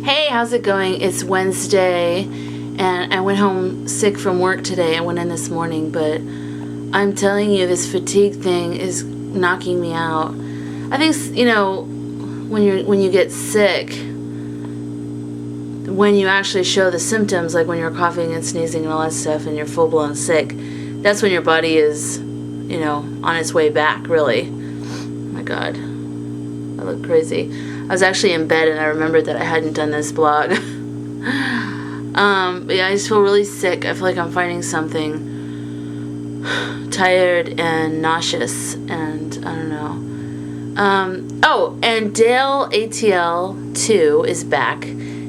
Hey, how's it going? It's Wednesday, and I went home sick from work today. I went in this morning, but I'm telling you, this fatigue thing is knocking me out. I think, when you get sick, when you actually show the symptoms, like when you're coughing and sneezing and all that stuff, and you're full-blown sick, that's when your body is, on its way back, really. Oh my God. I look crazy. I was actually in bed and I remembered that I hadn't done this blog. But yeah, I just feel really sick. I feel like I'm fighting something. Tired and nauseous, and I don't know. Oh, and Dale ATL2 is back.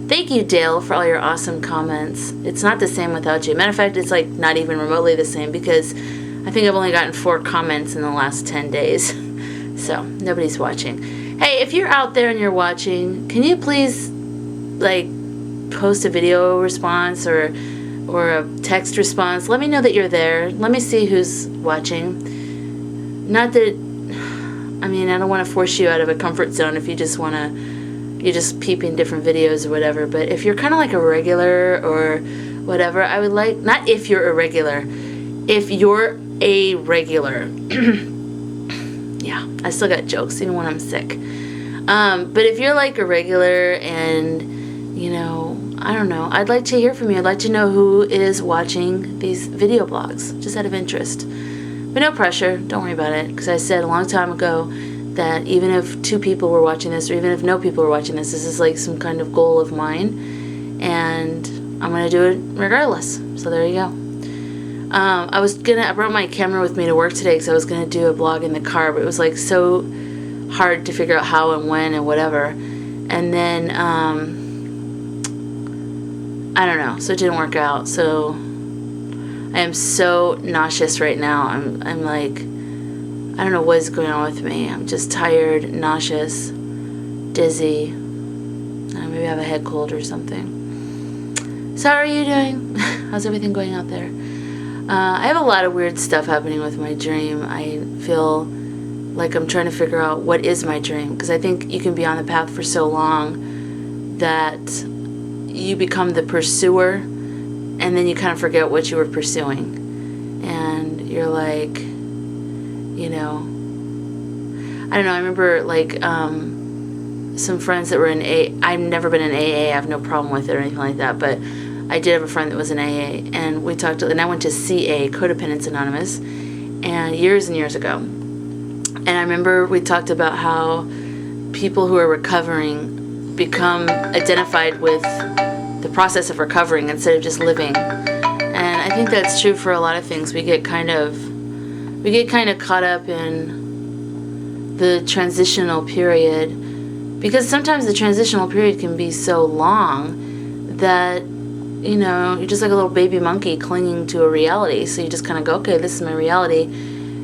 Thank you, Dale, for all your awesome comments. It's not the same without you. Matter of fact, it's like not even remotely the same, because I think I've only gotten 4 comments in the last 10 days. So nobody's watching. Hey, if you're out there and you're watching, can you please post a video response or a text response? Let me know that you're there. Let me see who's watching. Not that, I don't want to force you out of a comfort zone if you just want to, you're just peeping different videos or whatever. But if you're kind of like a regular or whatever, I would like, not if you're a regular, if you're a regular. Yeah, I still got jokes even when I'm sick. But if you're like a regular and, I don't know, I'd like to hear from you. I'd like to know who is watching these video blogs, just out of interest. But no pressure, don't worry about it, because I said a long time ago that even if 2 people were watching this, or even if no people were watching this is like some kind of goal of mine, and I'm going to do it regardless. So there you go. I brought my camera with me to work today because I was going to do a blog in the car, but it was like so hard to figure out how and when and whatever. And then, I don't know, so it didn't work out. So I am so nauseous right now. I'm like, I don't know what is going on with me. I'm just tired, nauseous, dizzy. Maybe I have a head cold or something. So how are you doing? How's everything going out there? I have a lot of weird stuff happening with my dream. I feel like I'm trying to figure out what is my dream, because I think you can be on the path for so long that you become the pursuer, and then you kind of forget what you were pursuing, and you're like, I don't know, I remember some friends that were in AA. I've never been in AA, I have no problem with it or anything like that, but I did have a friend that was in AA, and we talked, and I went to CA, Codependence Anonymous, and years ago. And I remember we talked about how people who are recovering become identified with the process of recovering instead of just living. And I think that's true for a lot of things. We get kind of caught up in the transitional period, because sometimes the transitional period can be so long that you're just like a little baby monkey clinging to a reality. So you just kind of go, okay, this is my reality.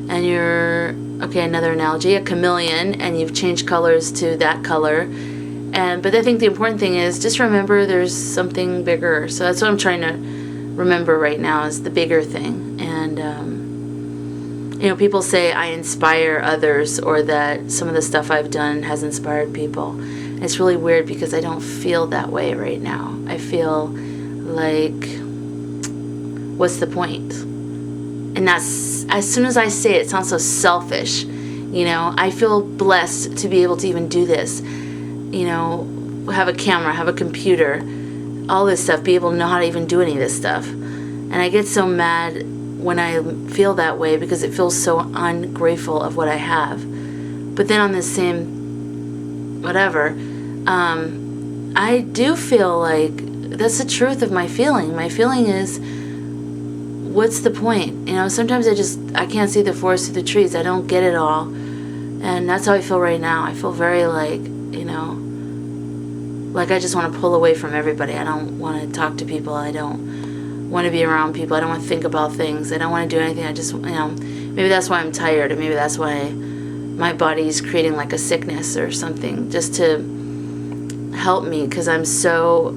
And you're, okay, another analogy, a chameleon, and you've changed colors to that color. But I think the important thing is just remember there's something bigger. So that's what I'm trying to remember right now, is the bigger thing. And, people say I inspire others, or that some of the stuff I've done has inspired people. And it's really weird because I don't feel that way right now. I feel like, what's the point? And that's, as soon as I say it, it sounds so selfish. I feel blessed to be able to even do this. Have a camera, have a computer, all this stuff, be able to know how to even do any of this stuff. And I get so mad when I feel that way, because it feels so ungrateful of what I have. But then on this same whatever, I do feel like that's the truth of my feeling. My feeling is, what's the point? Sometimes I can't see the forest through the trees. I don't get it all. And that's how I feel right now. I feel very like I just want to pull away from everybody. I don't want to talk to people. I don't want to be around people. I don't want to think about things. I don't want to do anything. I just, maybe that's why I'm tired, or maybe that's why my body's creating like a sickness or something, just to help me, because I'm so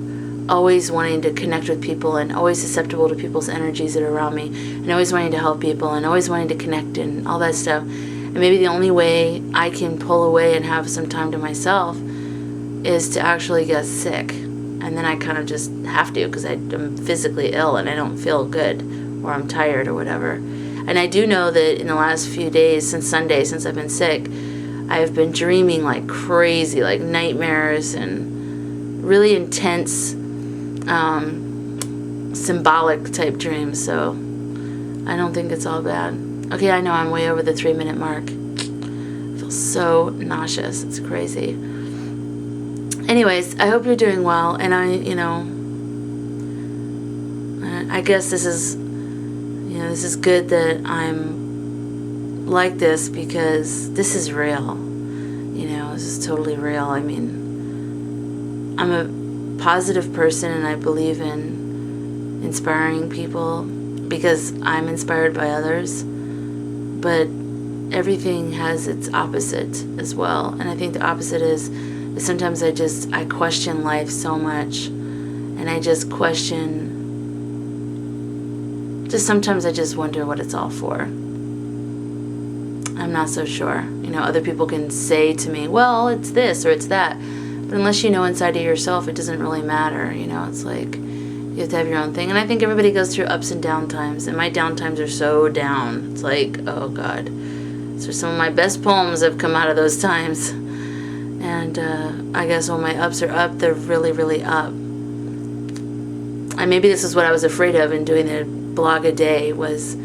always wanting to connect with people, and always susceptible to people's energies that are around me, and always wanting to help people, and always wanting to connect and all that stuff. And maybe the only way I can pull away and have some time to myself is to actually get sick. and then I kind of just have to because I'm physically ill and I don't feel good, or I'm tired or whatever. And I do know that in the last few days, since Sunday, since I've been sick, I've been dreaming like crazy, like nightmares and really intense, symbolic type dreams. So I don't think it's all bad. Okay, I know I'm way over the 3-minute mark. I feel so nauseous. It's crazy. Anyways, I hope you're doing well, and I guess this is good that I'm like this, because this is real. This is totally real. I mean, I'm a positive person, and I believe in inspiring people because I'm inspired by others, but everything has its opposite as well. And I think the opposite is sometimes I question life so much, and I just question, sometimes I just wonder what it's all for. I'm not so sure. Other people can say to me, well, it's this or it's that, but unless you know inside of yourself, it doesn't really matter. It's like you have to have your own thing. And I think everybody goes through ups and down times, and my down times are so down. It's like, oh God. So some of my best poems have come out of those times. And I guess when my ups are up, they're really, really up. And maybe this is what I was afraid of in doing the blog a day, was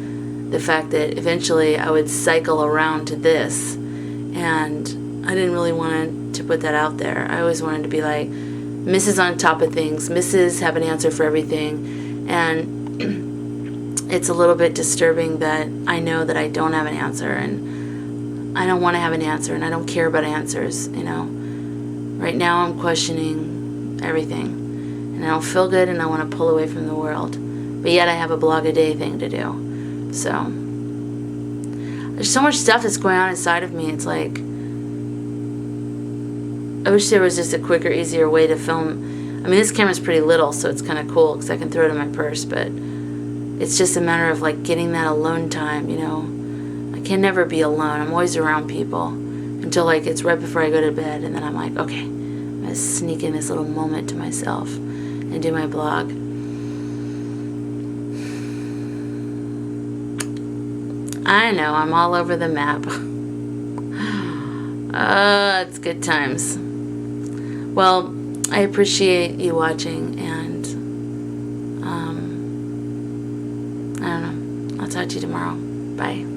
the fact that eventually I would cycle around to this. And I didn't really want to put that out there. I always wanted to be like Mrs. on top of things. Mrs. have an answer for everything. And it's a little bit disturbing that I know that I don't have an answer, and I don't want to have an answer, and I don't care about answers. Right now I'm questioning everything, and I don't feel good, and I want to pull away from the world. But yet I have a blog a day thing to do. So there's so much stuff that's going on inside of me. It's like, I wish there was just a quicker, easier way to film. I mean, this camera's pretty little, so it's kind of cool because I can throw it in my purse, but it's just a matter of like getting that alone time. I can never be alone. I'm always around people until like it's right before I go to bed, and then I'm like, okay, I'm gonna sneak in this little moment to myself and do my blog. I know, I'm all over the map. It's good times. Well, I appreciate you watching, and I don't know. I'll talk to you tomorrow. Bye.